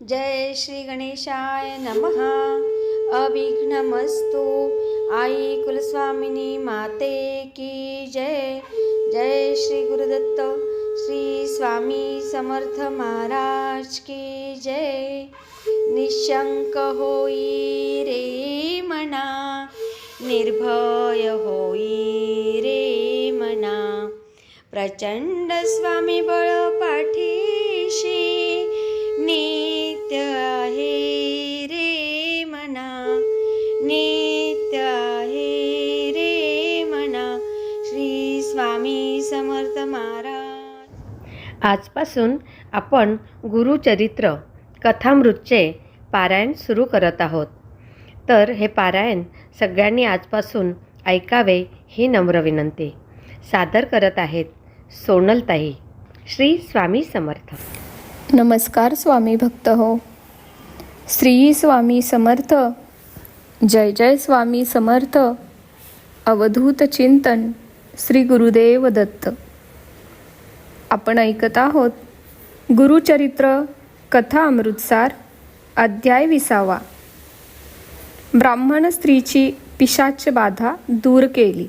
जय श्री गणेशाय नमः। अविघ्नमस्तु। आई कुलस्वामिनी माते की जय। जय श्री गुरुदत्त श्री स्वामी समर्थ महाराज की जय। निशंक होई रे मना, निर्भय होई रे मना, प्रचंड स्वामी बळ पाठीशी, नित्य आहे रे मना, नित्य आहे रे मना। श्री स्वामी समर्थ महाराज। आजपासून आपण गुरुचरित्र कथामृतचे पारायण सुरू करत आहोत. तर हे पारायण सगळ्यांनी आजपासून ऐकावे ही नम्र विनंती. सादर करत आहेत सोनलताई. श्री स्वामी समर्थ. नमस्कार स्वामी भक्त हो. श्री स्वामी समर्थ. जय जय स्वामी समर्थ. अवधूत चिंतन श्री गुरुदेव दत्त. आपण ऐकत आहोत गुरुचरित्र कथा अमृतसार अध्याय 20. ब्राह्मण स्त्रीची पिशाच बाधा दूर केली.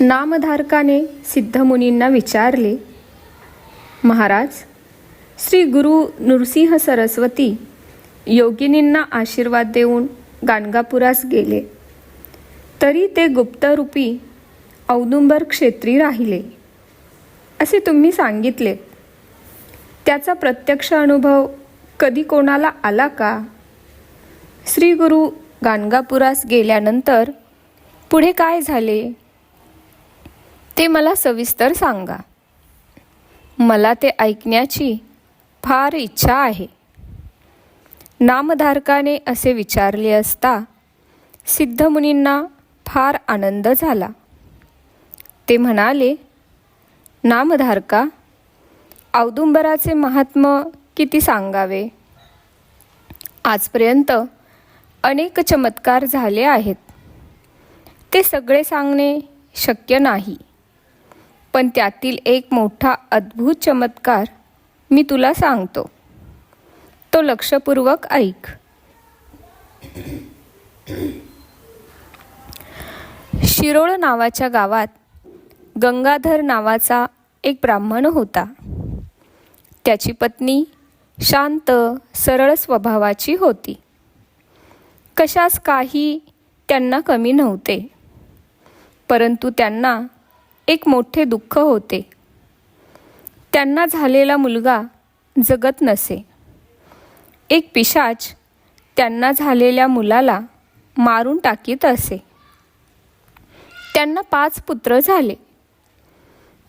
नामधारकाने सिद्धमुनींना विचारले, महाराज, श्री गुरु नृसिंह सरस्वती योगिनींना आशीर्वाद देऊन गाणगापुरास गेले, तरी ते गुप्तरूपी औदुंबर क्षेत्री राहिले असे तुम्ही सांगितले. त्याचा प्रत्यक्ष अनुभव कधी कोणाला आला का? श्री गुरु गाणगापुरास गेल्यानंतर पुढे काय झाले ते मला सविस्तर सांगा. मला ते ऐकण्याची फार इच्छा आहे. नामधारकाने असे विचारले असता सिद्धमुनींना फार आनंद झाला. ते म्हणाले, नामधारका, औदुंबराचे महात्म्य किती सांगावे. आजपर्यंत अनेक चमत्कार झाले आहेत. ते सगळे सांगणे शक्य नाही, पण त्यातील एक मोठा अद्भुत चमत्कार मी तुला सांगतो. तो लक्षपूर्वक ऐक. शिरोळ नावाच्या गावात गंगाधर नावाचा एक ब्राह्मण होता. त्याची पत्नी शांत सरळ स्वभावाची होती. कशास काही त्यांना कमी नव्हते, परंतु त्यांना एक मोठे दुःख होते. त्यांना झालेला मुलगा जगत नसे. एक पिशाच त्यांना झालेल्या मुलाला मारून टाकीत असे. त्यांना 5 पुत्र झाले,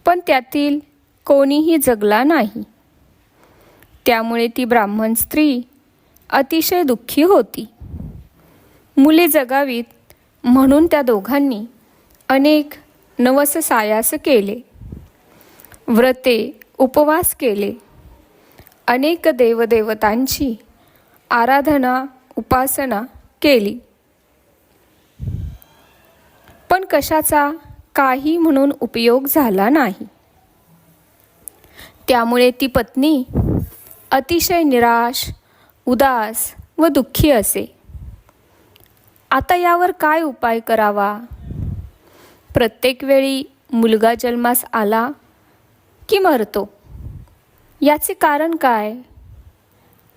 पण त्यातील कोणीही जगला नाही. त्यामुळे ती ब्राह्मण स्त्री अतिशय दुःखी होती. मुले जगावीत म्हणून त्या दोघांनी अनेक नवस सायास केले, व्रते उपवास केले, अनेक देवदेवतांची आराधना उपासना केली, पण कशाचा काही म्हणून उपयोग झाला नाही. त्यामुळे ती पत्नी अतिशय निराश, उदास व दुःखी असे. आता यावर काय उपाय करावा? प्रत्येक वेळी मुलगा जन्मास आला की मरतो. याचे कारण काय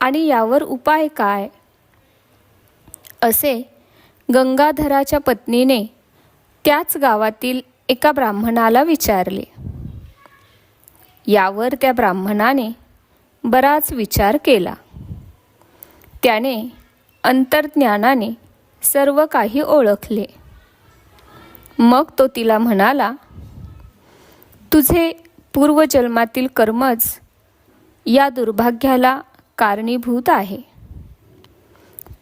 आणि यावर उपाय काय? असे गंगाधराच्या पत्नीने त्याच गावातील एका ब्राह्मणाला विचारले. यावर त्या ब्राह्मणाने बराच विचार केला. त्याने अंतर्ज्ञानाने सर्व काही ओळखले. मग तो तिला म्हणाला, तुझे पूर्वजन्मातील कर्मच या दुर्भाग्याला कारणीभूत आहे.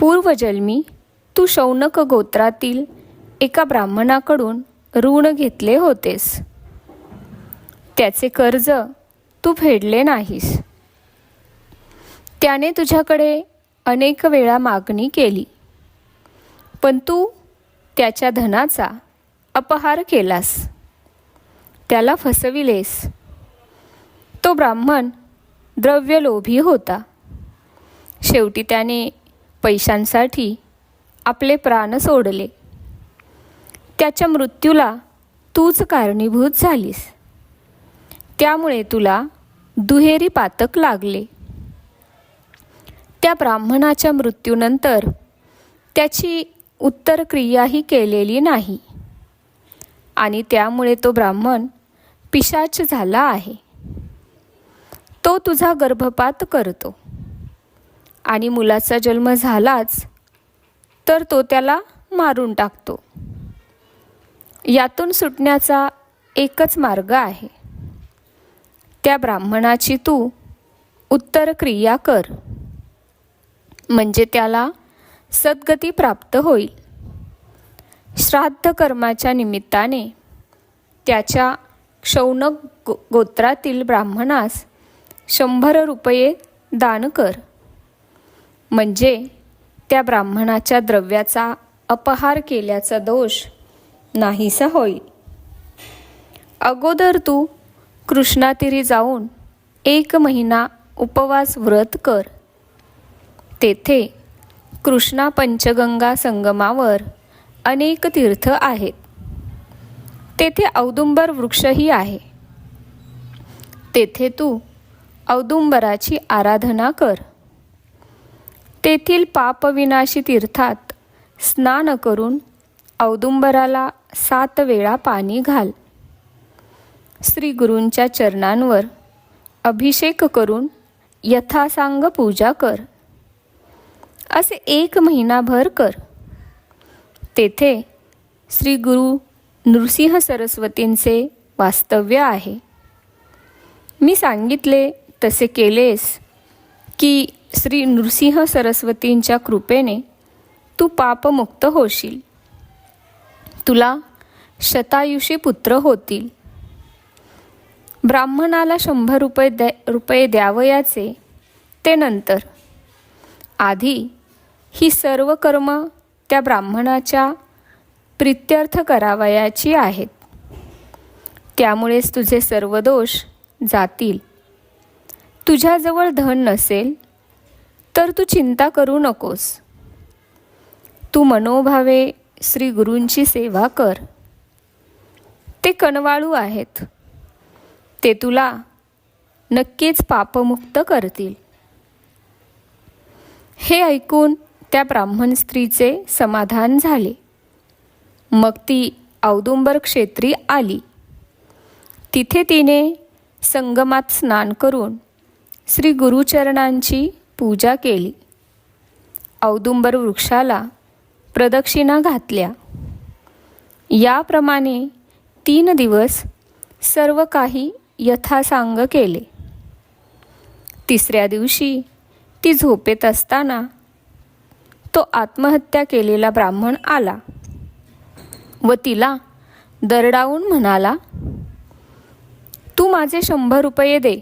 पूर्वजन्मी तू शौनक गोत्रातील एका ब्राह्मणाकडून ऋण घेतले होतेस. त्याचे कर्ज तू फेडले नाहीस. त्याने तुझ्याकडे अनेक वेळा मागणी केली, पण तू त्याच्या धनाचा अपहार केलास, त्याला फसविलेस. तो ब्राह्मण द्रव्यलोभी होता. शेवटी त्याने पैशांसाठी आपले प्राण सोडले. त्याच्या मृत्यूला तूच कारणीभूत झालीस. त्यामुळे तुला दुहेरी पातक लागले. त्या ब्राह्मणाच्या मृत्यूनंतर त्याची उत्तर क्रियाही केलेली नाही आणि त्यामुळे तो ब्राह्मण पिशाच झाला आहे. तो तुझा गर्भपात करतो आणि मुलाचा जन्म झालाच तर तो त्याला मारून टाकतो. यातून सुटण्याचा एकच मार्ग आहे. त्या ब्राह्मणाची तू उत्तर क्रिया कर, म्हणजे त्याला सद्गती प्राप्त होईल. श्राद्ध कर्माच्या निमित्ताने त्याच्या क्षौनक गोत्रातील ब्राह्मणास 100 रुपये दान कर, म्हणजे त्या ब्राह्मणाच्या द्रव्याचा अपहार केल्याचा दोष नाहीसा होईल. अगोदर तू कृष्णातीरी जाऊन 1 महिना उपवास व्रत कर. तेथे कृष्णा पंचगंगा संगमावर अनेक तीर्थ आहेत. तेथे औदुंबर वृक्षही आहे. तेथे तू औदुंबराची आराधना कर. तेथील पापविनाशी तीर्थात स्नान करून औदुंबराला 7 वेळा पाणी घाल. श्री गुरूंच्या चरणांवर अभिषेक करून यथासांग पूजा कर. असे 1 महिनाभर कर. तेथे श्री गुरु नृसिंह सरस्वतींचे वास्तव्य आहे. मी सांगितले तसे केलेस की श्री नृसिंह सरस्वतींच्या कृपेने तू पापमुक्त होशील. तुला शतायुषी पुत्र होतील. ब्राह्मणाला 100 रुपये द्यावयाचे ते नंतर. आधी ही सर्व कर्म त्या ब्राह्मणाच्या प्रित्यर्थ करावयाची आहेत. त्यामुळेच तुझे सर्व दोष जातील. तुझ्याजवळ धन नसेल तर तू चिंता करू नकोस. तू मनोभावे श्री गुरूंची सेवा कर. ते कनवाळू आहेत. ते तुला नक्कीच पापमुक्त करतील. हे ऐकून त्या ब्राह्मण स्त्रीचे समाधान झाले. मग ती औदुंबर क्षेत्री आली. तिथे तिने संगमात स्नान करून श्री गुरुचरणांची पूजा केली. औदुंबर वृक्षाला प्रदक्षिणा घातल्या. याप्रमाणे 3 दिवस सर्व काही यथासांग केले. 3ऱ्या दिवशी ती झोपेत असताना तो आत्महत्या केलेला ब्राह्मण आला व तिला दरडावून म्हणाला, तू माझे 100 रुपये दे,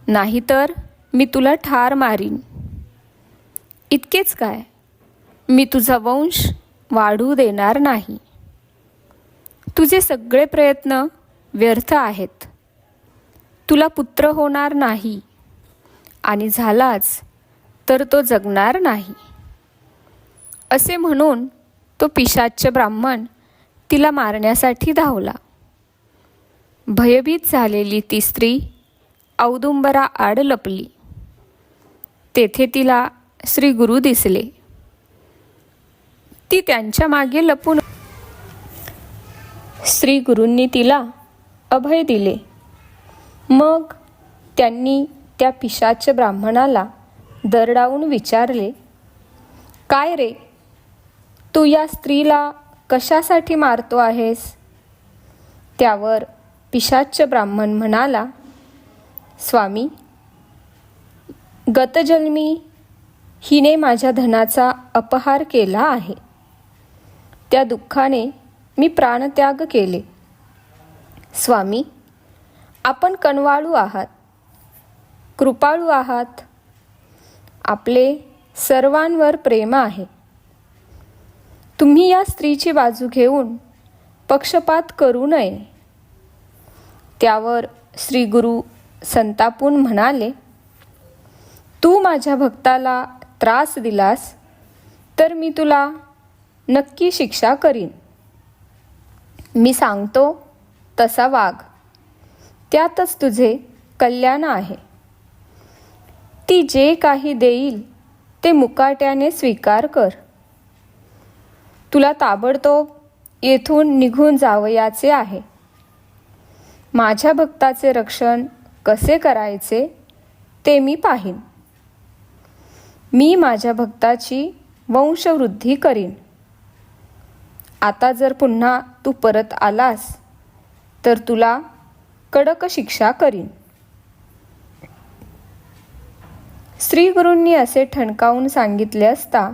नाहीतर मी तुला ठार मारीन. इतकेच काय, मी तुझा वंश वाढू देणार नाही. तुझे सगळे प्रयत्न व्यर्थ आहेत. तुला पुत्र होणार नाही आणि झालाच तर तो जगणार नाही. असे म्हणून तो पिशाच्च ब्राह्मण तिला मारण्यासाठी धावला. भयभीत झालेली ती स्त्री औदुंबरा आड लपली. तेथे तिला श्री गुरु दिसले. ती त्यांच्या मागे लपून श्री गुरूंनी तिला अभय दिले. मग त्यांनी त्या पिशाच्च ब्राह्मणाला दरडावून विचारले, काय रे, तू या स्त्रीला कशासाठी मारतो आहेस? त्यावर पिशाच्च ब्राह्मण म्हणाला, स्वामी, गतजन्मी हिने माझ्या धनाचा अपहार केला आहे. त्या दुःखाने मी प्राणत्याग केले. स्वामी, आपण कनवाळू आहात, कृपाळू आहात. आपले सर्वांवर प्रेम आहे. तुम्ही या स्त्रीची बाजू घेऊन पक्षपात करू नये. त्यावर श्री गुरु संतापून म्हणाले, तू माझ्या भक्ताला त्रास दिलास तर मी तुला नक्की शिक्षा करीन. मी सांगतो तसा वाग, त्यातच तुझे कल्याण आहे. ती जे काही देईल ते मुकाट्याने स्वीकार कर. तुला ताबडतोब येथून निघून जावयाचे आहे. माझ्या भक्ताचे रक्षण कसे करायचे ते मी पाहीन. मी माझ्या भक्ताची वंशवृद्धी करीन. आता जर पुन्हा तू परत आलास तर तुला कडक शिक्षा करीन. श्रीगुरूंनी असे ठणकावून सांगितले असता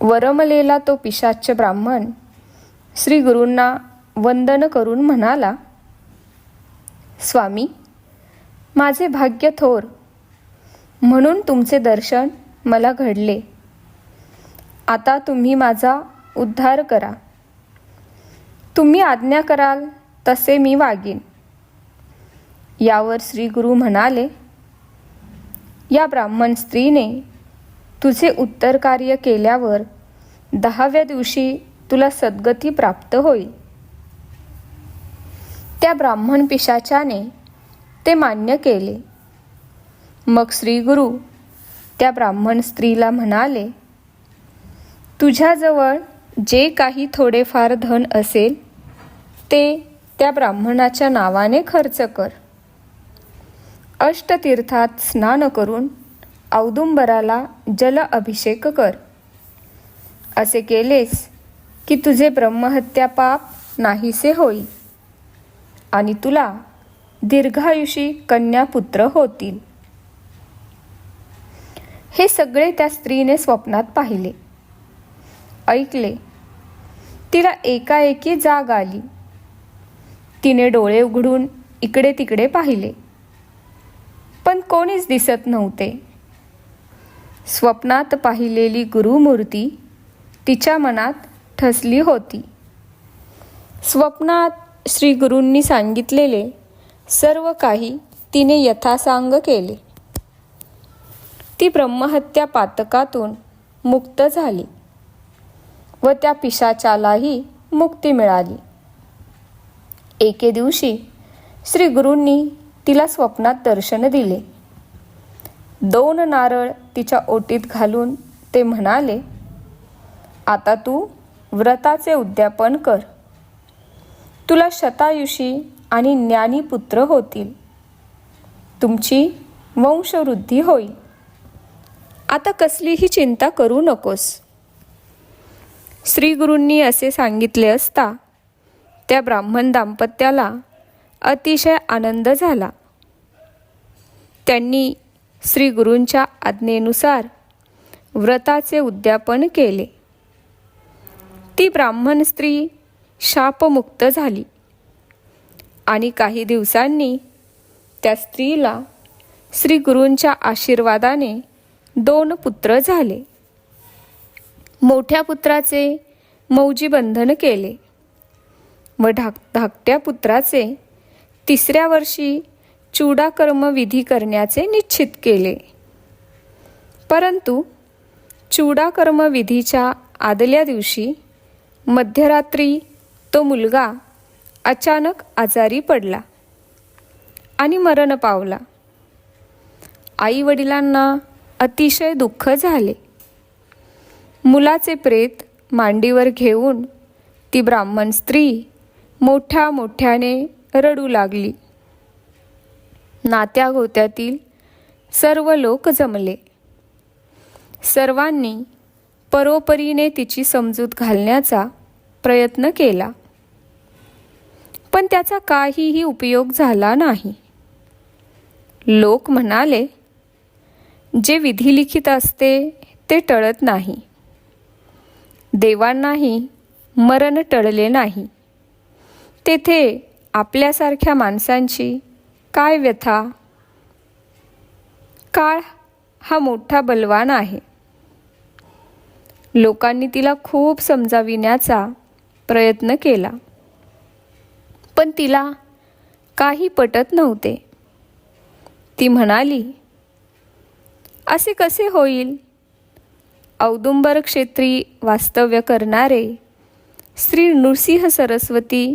वरमलेला तो पिशाच्य ब्राह्मण श्रीगुरूंना वंदन करून म्हणाला, स्वामी, माझे भाग्य थोर, म्हणून तुमचे दर्शन मला घडले. आता तुम्ही माझा उद्धार करा. तुम्ही आज्ञा कराल तसे मी वागीन. यावर श्रीगुरू म्हणाले, या ब्राह्मण स्त्रीने तुझे उत्तर कार्य केल्यावर 10व्या दिवशी तुला सद्गती प्राप्त होईल. त्या ब्राह्मण पिशाचाने ते मान्य केले. मग श्रीगुरू त्या ब्राह्मण स्त्रीला म्हणाले, तुझ्याजवळ जे काही थोडेफार धन असेल ते त्या ब्राह्मणाच्या नावाने खर्च कर. अष्टतीर्थात स्नान करून औदुंबराला जल अभिषेक कर. असे केलेस की तुझे ब्रह्महत्या पाप नाहीसे होईल आणि तुला दीर्घायुषी कन्यापुत्र होतील. हे सगळे त्या स्त्रीने स्वप्नात पाहिले, ऐकले. तिला एकाएकी जाग आली. तिने डोळे उघडून इकडे तिकडे पाहिले, पण कोणीच दिसत नव्हते. स्वप्नात पाहिलेली गुरुमूर्ती तिच्या मनात ठसली होती. स्वप्नात श्री गुरूंनी सांगितलेले सर्व काही तिने यथासांग केले. ती ब्रह्महत्या पातकातून मुक्त झाली व त्या पिशाचालाही मुक्ती मिळाली. एके दिवशी श्री गुरूंनी तिला स्वप्नात दर्शन दिले. 2 नारळ तिच्या ओटीत घालून ते म्हणाले, आता तू व्रताचे उद्यापन कर. तुला शतायुषी आणि ज्ञानी पुत्र होतील. तुमची वंशवृद्धी होईल. आता कसलीही चिंता करू नकोस. श्रीगुरूंनी असे सांगितले असता त्या ब्राह्मण दाम्पत्याला अतिशय आनंद झाला. त्यांनी श्रीगुरूंच्या आज्ञेनुसार व्रताचे उद्यापन केले. ती ब्राह्मण स्त्री शापमुक्त झाली आणि काही दिवसांनी त्या स्त्रीला श्रीगुरूंच्या आशीर्वादाने 2 पुत्र झाले. मोठ्या पुत्राचे मौजी बंधन केले व धाकट्या पुत्राचे 3ऱ्या वर्षी चूडाकर्म विधी करण्याचे निश्चित केले. परंतु चूडाकर्म विधीच्या आदल्या दिवशी मध्यरात्री तो मुलगा अचानक आजारी पडला आणि मरण पावला. आई वडिलांना अतिशय दुःख झाले. मुलाचे प्रेत मांडीवर घेऊन ती ब्राह्मण स्त्री मोठ्याने रडू लागली. नात्यागोत्यातील सर्व लोक जमले. सर्वांनी परोपरीने तिची समजूत घालण्याचा प्रयत्न केला, पण त्याचा काहीही उपयोग झाला नाही. लोक म्हणाले, जे विधिलिखित असते ते टळत नाही. देवांनाही मरण टळले नाही. तेथे आपल्यासारख्या माणसांची काय व्यथा. काळ हा मोठा बलवान आहे. लोकांनी तिला खूप समजाविण्याचा प्रयत्न केला, पण तिला काही पटत नव्हते. ती म्हणाली, असे कसे होईल? औदुंबर क्षेत्री वास्तव्य करणारे श्री नृसिंह सरस्वती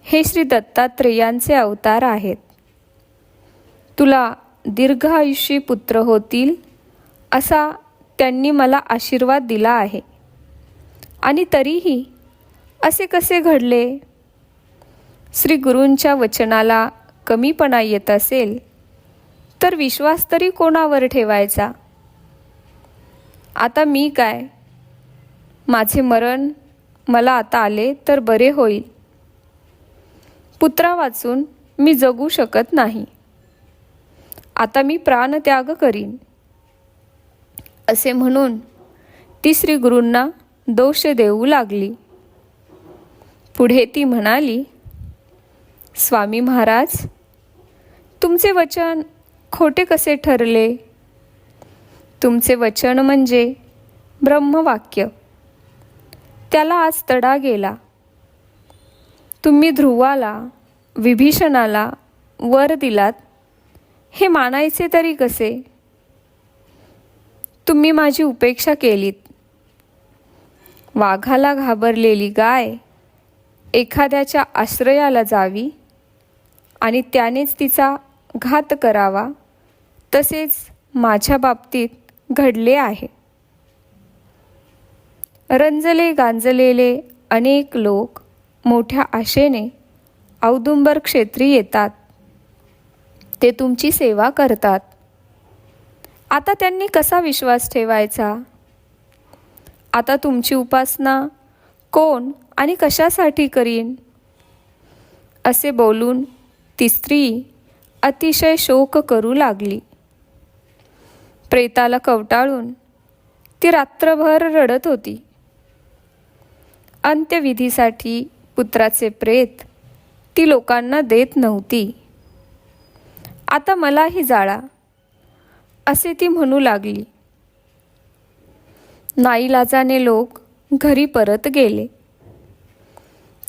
हे श्री दत्तात्रेयांचे अवतार आहेत. तुला दीर्घ आयुष्य पुत्र होतील असा त्यांनी मला आशीर्वाद दिला आहे. आणि तरीही असे कसे घडले? श्री गुरूंच्या वचनाला कमीपणा येत असेल तर विश्वास तरी कोणावर ठेवायचा? आता मी काय? माझे मरण मला आता आले तर बरे होईल. पुत्रा वाचून मी जगू शकत नाही. आता मी प्राणत्याग करीन. असे म्हणून ती श्री गुरूंना दोष देऊ लागली. पुढे ती म्हणाली, स्वामी महाराज, तुमचे वचन खोटे कसे ठरले? तुमचे वचन म्हणजे ब्रह्मवाक्य. त्याला आज तडा गेला. तुम्ही ध्रुवाला, विभीषणाला वर दिलात, हे मानायचे तरी कसे? तुम्ही माझी उपेक्षा केलीत. वाघाला घाबरलेली गाय एखाद्याच्या आश्रयाला जावी आणि त्यानेच तिचा घात करावा, तसेच माझ्या बाबतीत घडले आहे. रंजले गांजलेले अनेक लोक मोठ्या आशेने औदुंबर क्षेत्री येतात. ते तुमची सेवा करतात. आता त्यांनी कसा विश्वास ठेवायचा? आता तुमची उपासना कोण आणि कशासाठी करीन? असे बोलून ती स्त्री अतिशय शोक करू लागली. प्रेताला कवटाळून ती रात्रभर रडत होती. अंत्यविधीसाठी पुत्राचे प्रेत ती लोकांना देत नव्हती. आता मलाही जाळा, असे ती म्हणू लागली. नाईलाजाने लोक घरी परत गेले.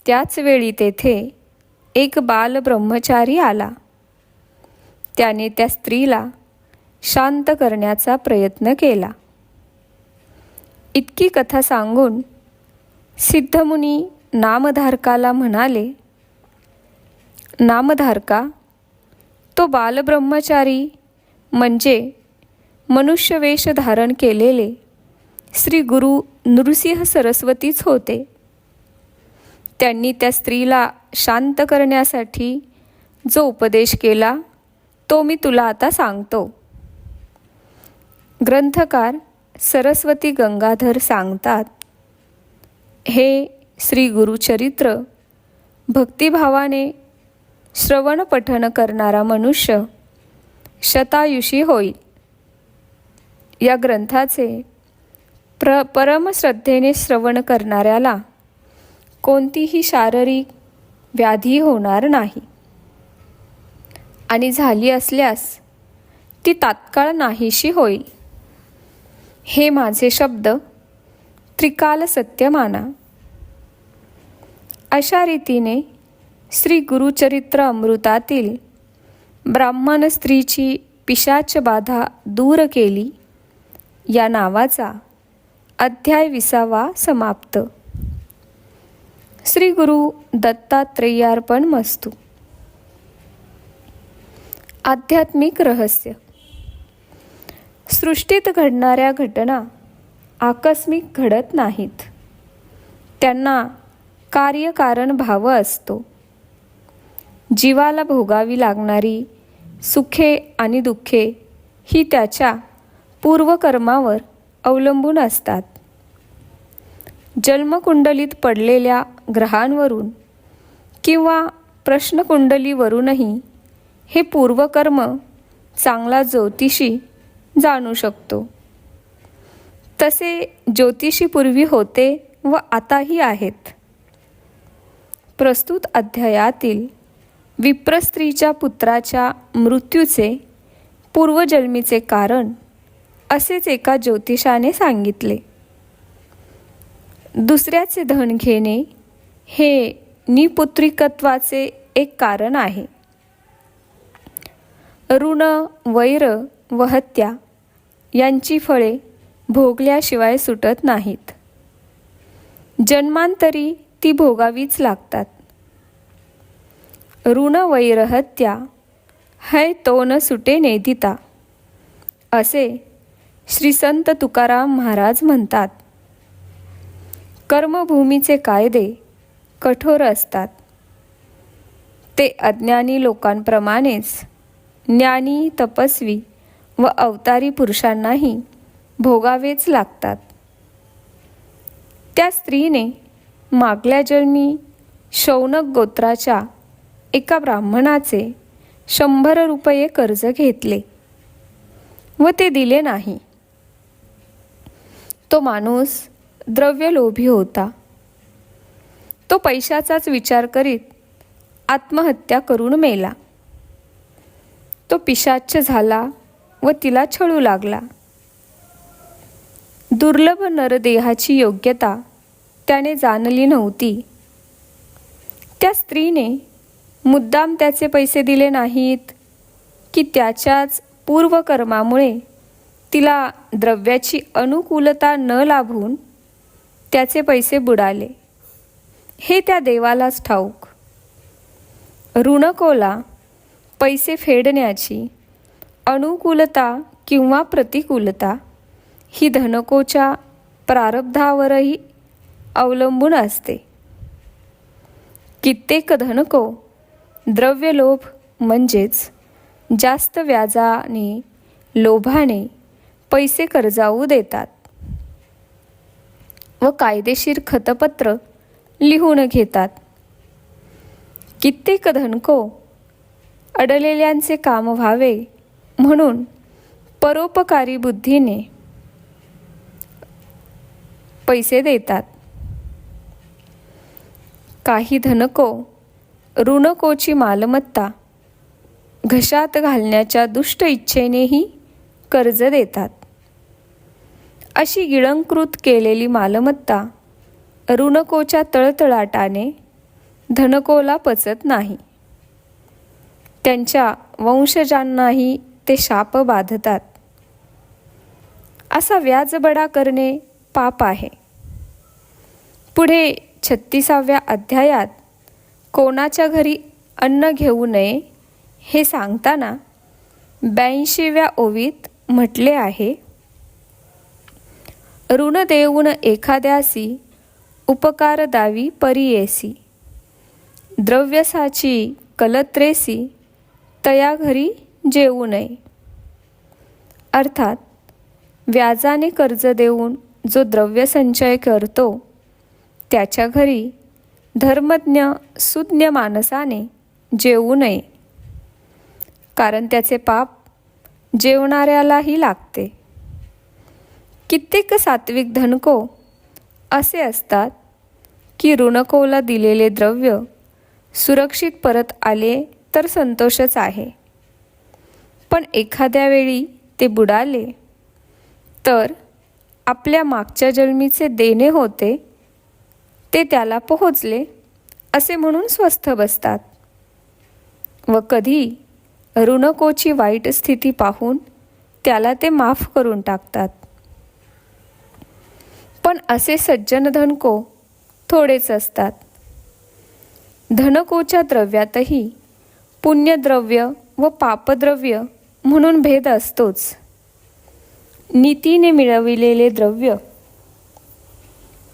त्याच वेळी तेथे एक बाल ब्रह्मचारी आला. त्याने त्या स्त्रीला शांत करण्याचा प्रयत्न केला. इतकी कथा सांगून सिद्धमुनी नामधारकाला म्हणाले, नामधारका, तो बालब्रह्मचारी म्हणजे मनुष्यवेश धारण केलेले श्री गुरु नृसिंह सरस्वतीच होते. त्यांनी त्या स्त्रीला शांत करण्यासाठी जो उपदेश केला तो मी तुला आता सांगतो. ग्रंथकार सरस्वती गंगाधर सांगतात, हे श्री गुरुचरित्र भक्तिभावाने श्रवण पठण करणारा मनुष्य शतायुषी होईल. या ग्रंथाचे परमश्रद्धेने श्रवण करणाऱ्याला कोणतीही शारीरिक व्याधी होणार नाही, आणि झाली असल्यास ती तात्काळ नाहीशी होईल. हे माझे शब्द त्रिकाल सत्य माना. अशा रीतीने श्री गुरुचरित्र अमृतातील ब्राह्मण स्त्रीची पिशाच बाधा दूर केली या नावाचा अध्याय 20 समाप्त. श्री गुरु दत्तात्रेयार्पणमस्तु. आध्यात्मिक रहस्य. सृष्टीत घडणाऱ्या घटना आकस्मिक घडत नाहीत. त्यांना कार्यकारण भाव असतो. जीवाला भोगावी लागणारी सुखे आणि दुःखे ही त्याच्या पूर्वकर्मावर अवलंबून असतात. जन्मकुंडलीत पडलेल्या ग्रहांवरून किंवा प्रश्नकुंडलीवरूनही हे पूर्वकर्म चांगला ज्योतिषी जाणू शकतो. तसे ज्योतिषी पूर्वी होते व आताही आहेत. प्रस्तुत अध्यायातील विप्रस्त्रीच्या पुत्राच्या मृत्यूचे पूर्वजन्मीचे कारण असेच एका ज्योतिषाने सांगितले. दुसऱ्याचे धन घेणे हे निपुत्रिकत्वाचे एक कारण आहे. ऋण, वैर व हत्या यांची फळे भोगल्याशिवाय सुटत नाहीत. जन्मांतरी ती भोगावीच लागतात. ऋण वैर हत्या है तो न सुटे नेदिता, असे श्री संत तुकाराम महाराज म्हणतात. कर्मभूमीचे कायदे कठोर असतात. ते अज्ञानी लोकांप्रमाणेच ज्ञानी, तपस्वी व अवतारी पुरुषांनाही भोगावेच लागतात. त्या स्त्रीने मागल्या जन्मी शौनक गोत्राच्या एका ब्राह्मणाचे 100 रुपये कर्ज घेतले व ते दिले नाही. तो माणूस द्रव्यलोभी होता. तो पैशाचाच विचार करीत आत्महत्या करून मेला. तो पिशाच्च झाला व तिला छळू लागला. दुर्लभ नरदेहाची योग्यता त्याने जाणली नव्हती. त्या स्त्रीने मुद्दाम त्याचे पैसे दिले नाहीत की त्याच्याच पूर्वकर्मामुळे तिला द्रव्याची अनुकूलता न लाभून त्याचे पैसे बुडाले, हे त्या देवालाच ठाऊक. ऋणकोला पैसे फेडण्याची अनुकूलता किंवा प्रतिकूलता ही धनकोच्या प्रारब्धावरही अवलंबून असते. कित्येक धनको द्रव्यलोभ म्हणजेच जास्त व्याजाने, लोभाने पैसे कर्जाऊ देतात व कायदेशीर खतपत्र लिहून घेतात. कित्येक धनको अडलेल्यांचे काम व्हावे म्हणून परोपकारी बुद्धीने पैसे देतात. काही धनको ऋणकोची मालमत्ता घशात घालण्याच्या दुष्ट इच्छेनेही कर्ज देतात. अशी गिळंकृत केलेली मालमत्ता ऋणकोच्या तळतळाटाने धनकोला पचत नाही. त्यांच्या वंशजांनाही ते शाप बाधतात. असा व्याजबडा करणे पाप आहे. पुढे 36व्या अध्यायात कोणाच्या घरी अन्न घेऊ नये हे सांगताना 82व्या ओवीत म्हटले आहे, ऋण देऊन एखाद्यासी उपकार दावी परियेसी, द्रव्यसाची कलत्रेसी तया घरी जेवू नये. अर्थात व्याजाने कर्ज देऊन जो द्रव्यसंचय करतो त्याच्या घरी धर्मज्ञ सुज्ञ माणसाने जेवू नये, कारण त्याचे पाप जेवणाऱ्यालाही लागते. कित्येक सात्विक धनको असे असतात की ऋणकोला दिलेले द्रव्य सुरक्षित परत आले तर संतोषच आहे, पण एखाद्या वेळी ते बुडाले तर आपल्या मागच्या जन्मीचे देणे होते ते त्याला पोहोचले असे म्हणून स्वस्थ बसतात व कधी ऋणकोची वाईट स्थिती पाहून त्याला ते माफ करून टाकतात. पण असे सज्जन धनको थोडेच असतात. धनकोच्या द्रव्यातही पुण्यद्रव्य व पापद्रव्य म्हणून भेद असतोच. नीतीने मिळविलेले द्रव्य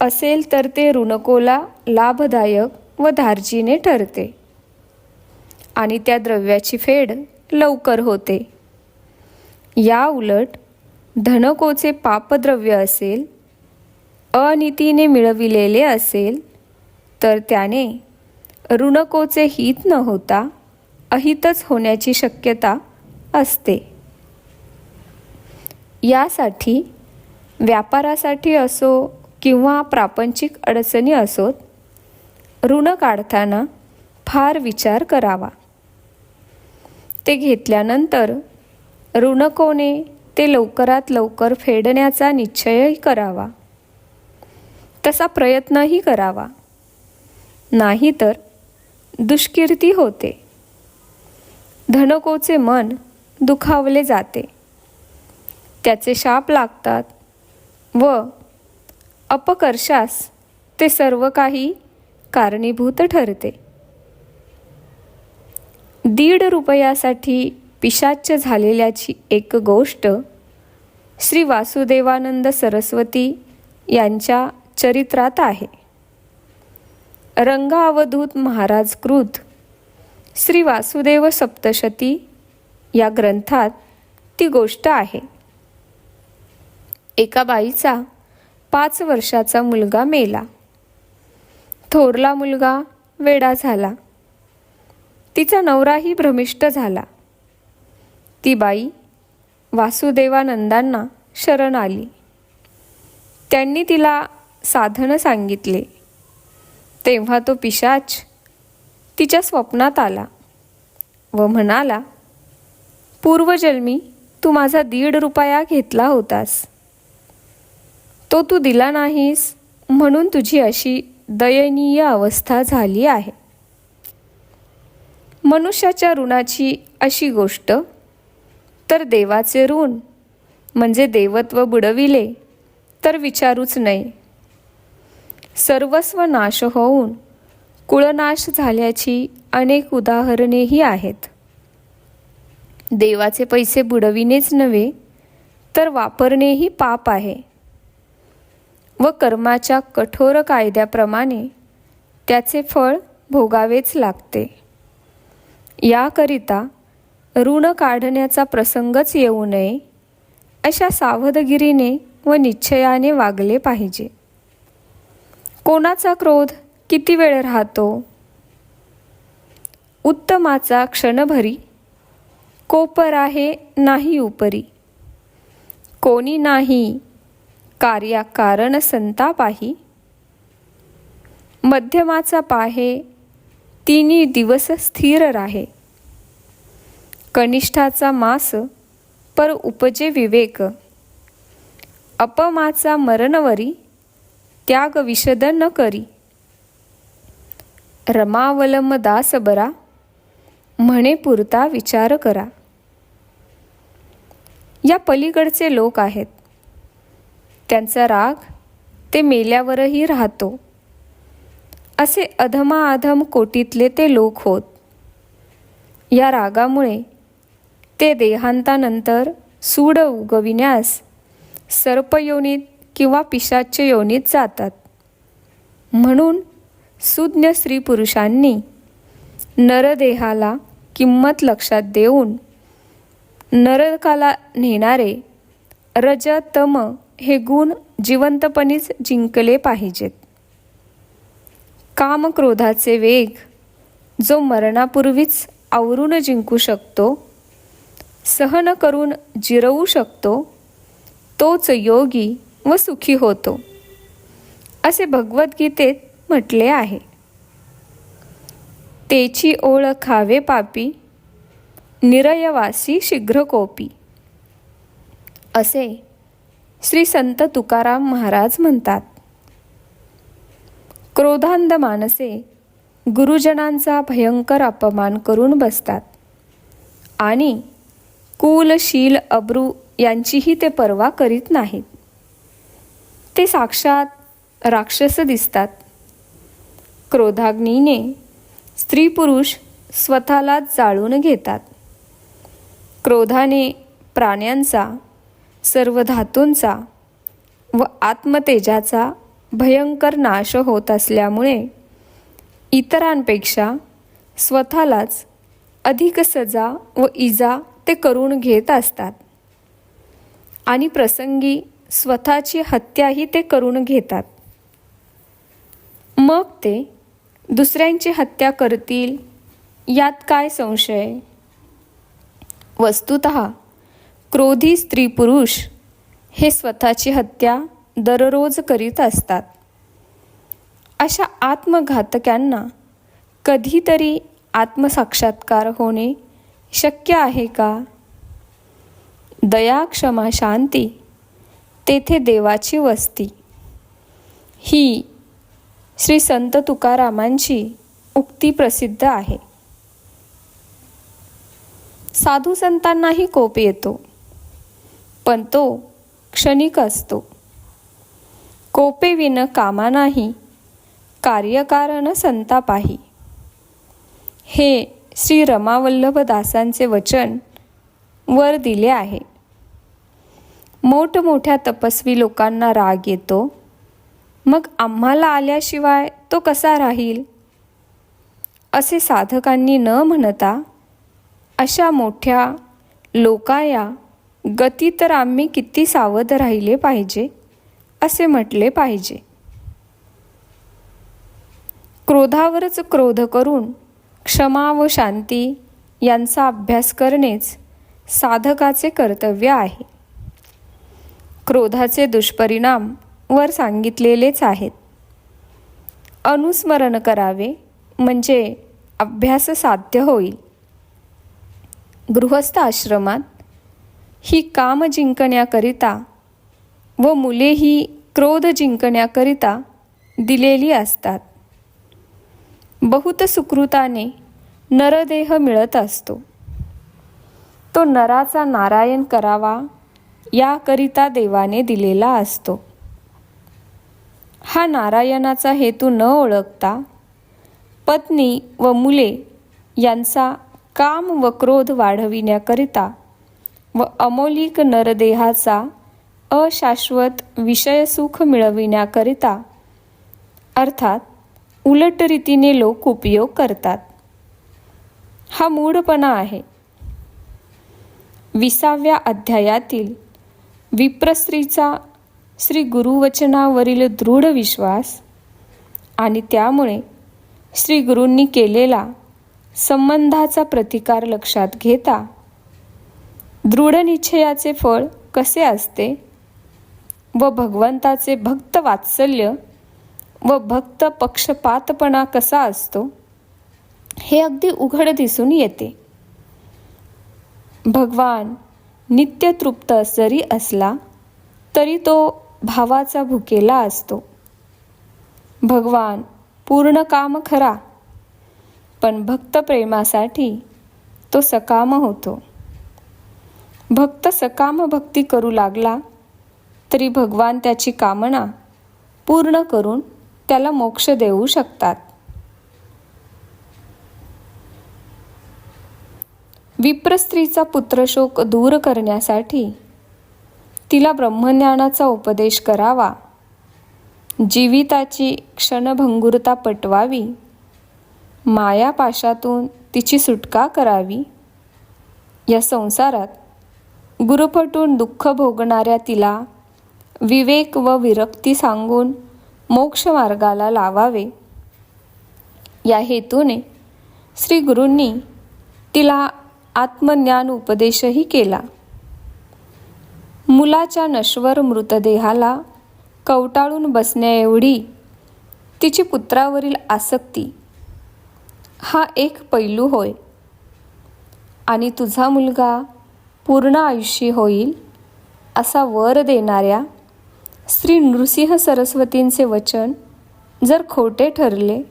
असेल तर ते ऋणकोला लाभदायक व धार्जिने ठरते आणि त्या द्रव्याची फेड लवकर होते. या उलट धनकोचे पापद्रव्य असेल, अनीतीने मिळविलेले असेल तर त्याने ऋणकोचे हित न होता अहितच होण्याची शक्यता असते. यासाठी व्यापारासाठी असो किंवा प्रापंचिक अडचणी असोत, ऋण काढताना फार विचार करावा. ते घेतल्यानंतर ऋणकोने ते लवकरात लवकर फेडण्याचा निश्चयही करावा. तसा प्रयत्नही करावा, नाहीतर दुष्कीर्ती होते. धनकोचे मन दुखावले जाते, त्याचे शाप लागतात व अपकर्षास ते सर्व काही कारणीभूत ठरते. 1.5 रुपयासाठी पिशाच्य झालेल्याची एक गोष्ट श्री वासुदेवानंद सरस्वती यांच्या चरित्रात आहे. रंग अवधूत महाराज कृत श्री वासुदेव सप्तशती या ग्रंथात ती गोष्ट आहे. एका बाईचा 5 वर्षाचा मुलगा मेला. थोरला मुलगा वेडा झाला. तिचा नवराही भ्रमिष्ट झाला. ती बाई वासुदेवानंदांना शरण आली. त्यांनी तिला साधन सांगितले. तेव्हा तो पिशाच तिच्या स्वप्नात आला व म्हणाला, पूर्वजन्मी तू माझा 1.5 रुपया घेतला होतास, तो तू दिला नाहीस, म्हणून तुझी अशी दयनीय अवस्था झाली आहे. मनुष्याच्या ऋणाची अशी गोष्ट तर देवाचे ऋण म्हणजे देवत्व बुडविले तर विचारूच नये. सर्वस्व नाश होऊन कुळनाश झाल्याची अनेक उदाहरणेही आहेत. देवाचे पैसे बुडविणेच नव्हे तर वापरणेही पाप आहे व कर्माच्या कठोर कायद्याप्रमाणे त्याचे फळ भोगावेच लागते. याकरिता ऋण काढण्याचा प्रसंगच येऊ नये अशा सावधगिरीने व निश्चयाने वागले पाहिजे. कोणाचा क्रोध किती वेळ राहतो? उत्तमाचा क्षणभरी, कोपर आहे नाही उपरी. कोणी नाही कार्याकारण संतापाही. मध्यमाचा पाहे, 3 दिवस स्थिर राहे. कनिष्ठाचा मास, पर उपजे विवेक. अपमाचा मरणवरी, त्याग विशद न करी. रमावलम दास बरा, म्हणे पुरता विचार करा. या पलीकडचे लोक आहेत. त्यांचा राग ते मेल्यावरही राहतो. असे अधमाअधम कोटीतले ते लोक होत. या रागामुळे ते देहांतानंतर सूड उगविण्यास सर्पयोनीत किंवा पिशाच्य योनीत जातात. म्हणून सुज्ञ स्त्री पुरुषांनी नरदेहाला किंमत लक्षात देऊन नरकाला नेणारे रज तम हे गुण जिवंतपणीच जिंकले पाहिजेत. कामक्रोधाचे वेग जो मरणापूर्वीच आवरून जिंकू शकतो, सहन करून जिरवू शकतो, तोच योगी व सुखी होतो, असे भगवद्गीतेत म्हटले आहे. तेची ओळखावे पापी, निरयवासी शीघ्र कोपी, असे श्री संत तुकाराम महाराज म्हणतात. क्रोधांध माणसे गुरुजनांचा भयंकर अपमान करून बसतात आणि कुल शील अब्रू यांचीही ते पर्वा करीत नाहीत. ते साक्षात राक्षस दिसतात. क्रोधाग्नीने स्त्री पुरुष स्वतःलाच जाळून घेतात. क्रोधाने प्राण्यांचा, सर्व धातूंचा व आत्मतेजाचा भयंकर नाश होत असल्यामुळे इतरांपेक्षा स्वतःलाच अधिक सजा व इजा ते करून घेत असतात आणि प्रसंगी स्वतःची हत्याही ते करून घेतात. मग ते दुसऱ्यांची हत्या करतील यात काय संशय? वस्तुतः क्रोधी स्त्री पुरुष हे स्वतःची हत्या दररोज करीत असतात. अशा आत्मघातक्यांना कधीतरी आत्मसाक्षात्कार होणे शक्य आहे का? दया, क्षमा, शांती तेथे देवाची वस्ती, ही श्री संत तुकारामांची उक्ती प्रसिद्ध आहे. साधू संतांनाही कोप येतो, पण तो क्षणिक असतो. कोपेविन कामा नाही, कार्यकारण संतापाही. हे श्री रमावल्लभ दासांचे वचन वर दिले आहे. मोठमोठ्या तपस्वी लोकांना राग येतो, मग आम्हाला आल्याशिवाय तो कसा राहील, असे साधकांनी न म्हणता अशा मोठ्या लोकाया गती तर आम्ही किती सावध राहिले पाहिजे असे म्हटले पाहिजे. क्रोधावरच क्रोध करून क्षमा व शांती यांचा अभ्यास करणेच साधकाचे कर्तव्य आहे. क्रोधाचे दुष्परिणाम वर सांगितलेलेच आहेत. अनुस्मरण करावे म्हणजे अभ्यास साध्य होईल. गृहस्थ आश्रमात ही काम जिंकण्याकरिता व मुले ही क्रोध जिंकण्याकरिता दिलेली असतात. बहुत सुकृताने नरदेह मिळत असतो. तो नराचा नारायण करावा याकरिता देवाने दिलेला असतो. हा नारायणाचा हेतू न ओळखता पत्नी व मुले यांचा काम व क्रोध वाढविण्याकरिता व अमौलिक नरदेहाचा अशाश्वत विषयसुख मिळविण्याकरिता अर्थात उलट रीतीने लोक उपयोग करतात. हा मूढपणा आहे. 20व्या अध्यायातील विप्रस्त्रीचा श्री गुरुवचनावरील दृढ विश्वास आणि त्यामुळे श्री गुरूंनी केलेला संबंधाचा प्रतिकार लक्षात घेता दृढ निश्चयाचे फळ कसे असते व भगवंताचे भक्त वात्सल्य व भक्त पक्षपातपणा कसा असतो हे अगदी उघड दिसून येते. भगवान नित्य तृप्त जरी असला तरी तो भावाचा भुकेला असतो. भगवान पूर्ण काम खरा, पण भक्त प्रेमासाठी तो सकाम होतो. भक्त सकाम भक्ती करू लागला तरी भगवान त्याची कामना पूर्ण करून त्याला मोक्ष देऊ शकतात. विप्रस्त्रीचा पुत्रशोक दूर करण्यासाठी तिला ब्रह्मज्ञानाचा उपदेश करावा, जीविताची क्षणभंगुरता पटवावी, मायापाशातून तिची सुटका करावी. या संसारात गुरुफटून दुःख भोगणाऱ्या तिला विवेक व विरक्ती सांगून मोक्ष मार्गाला लावावे. या हेतूने श्री गुरूंनी तिला आत्मज्ञान उपदेशही केला. मुलाच्या नश्वर मृतदेहाला कवटाळून बसण्याएवढी तिची पुत्रावरील आसक्ती हा एक पैलू होय. आणि तुझा मुलगा पूर्ण आयुष्य होईल असा वर देणाऱ्या श्री नृसिंह सरस्वतींचे वचन जर खोटे ठरले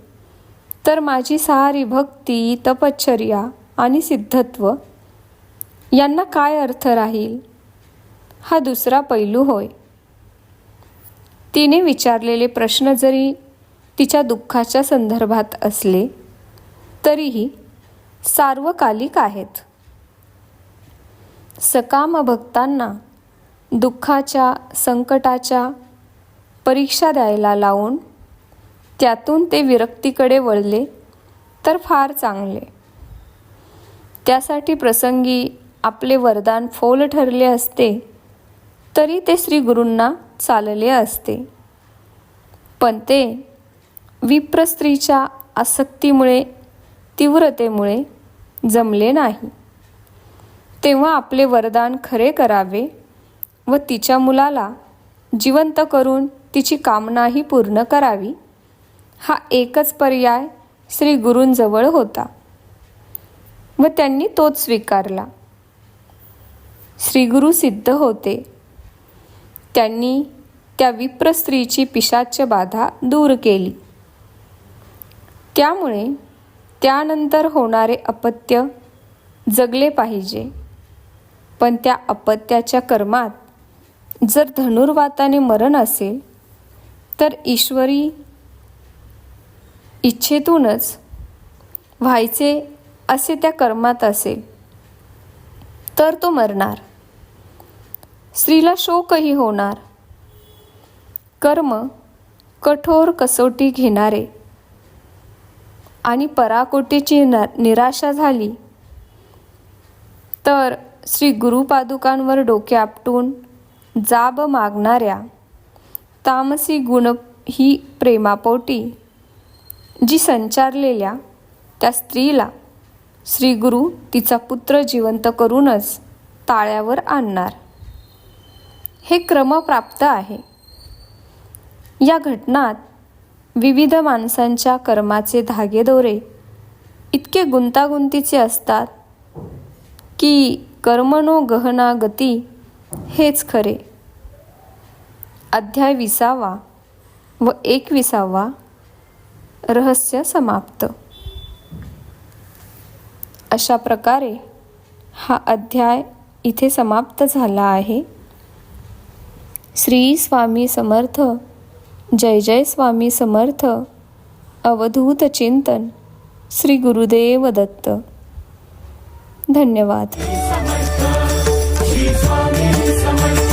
तर माझी सारी भक्ती, तपश्चर्या आणि सिद्धत्व यांना काय अर्थ राहील, हा दुसरा पैलू होय. तिने विचारलेले प्रश्न जरी तिच्या दुःखाच्या संदर्भात असले तरीही सार्वकालिक आहेत. सकाम भक्तांना दुःखाच्या, संकटाच्या परीक्षा द्यायला लावून त्यातून ते विरक्तीकडे वळले तर फार चांगले. त्यासाठी प्रसंगी आपले वरदान फोल ठरले असते तरी ते श्री गुरूंना चालले असते, पण ते विप्रस्त्रीच्या आसक्तीमुळे, तीव्रतेमुळे जमले नाही. तेव्हा आपले वरदान खरे करावे व तिच्या मुलाला जिवंत करून तिची कामनाही पूर्ण करावी, हा एकच पर्याय श्री गुरूंजवळ होता व त्यांनी तोच स्वीकारला. श्रीगुरू सिद्ध होते. त्यांनी त्या विप्रस्त्रीची पिशाच्य बाधा दूर केली. त्यामुळे त्यानंतर होणारे अपत्य जगले पाहिजे. पण त्या अपत्याच्या कर्मात जर धनुर्वाताने मरण असेल तर ईश्वरी इच्छेतूनच व्हायचे असे त्या कर्मात असेल तर तो मरणार. स्त्रीला शोकही होणार. कर्म कठोर कसोटी घेणारे आणि पराकोटीची निराशा झाली तर श्री गुरुपादुकांवर डोके आपटून जाब मागणाऱ्या तामसी गुण ही प्रेमापोटी जी संचारलेल्या त्या स्त्रीला श्री गुरु तिचा पुत्र जिवंत करूनच ताळ्यावर आणणार. हे क्रमप्राप्त आहे. या घटनात विविध माणसांच्या कर्माचे धागेदोरे इतके गुंतागुंतीचे असतात की कर्मणो गहना गती हेच खरे. अध्याय 20 व 21 रहस्य समाप्त. अशा प्रकारे हा अध्याय इथे समाप्त झाला आहे. श्री स्वामी समर्थ. जय जय स्वामी समर्थ. अवधूत चिंतन श्री गुरुदेव दत्त. धन्यवाद. श्री स्वामी समर्थ.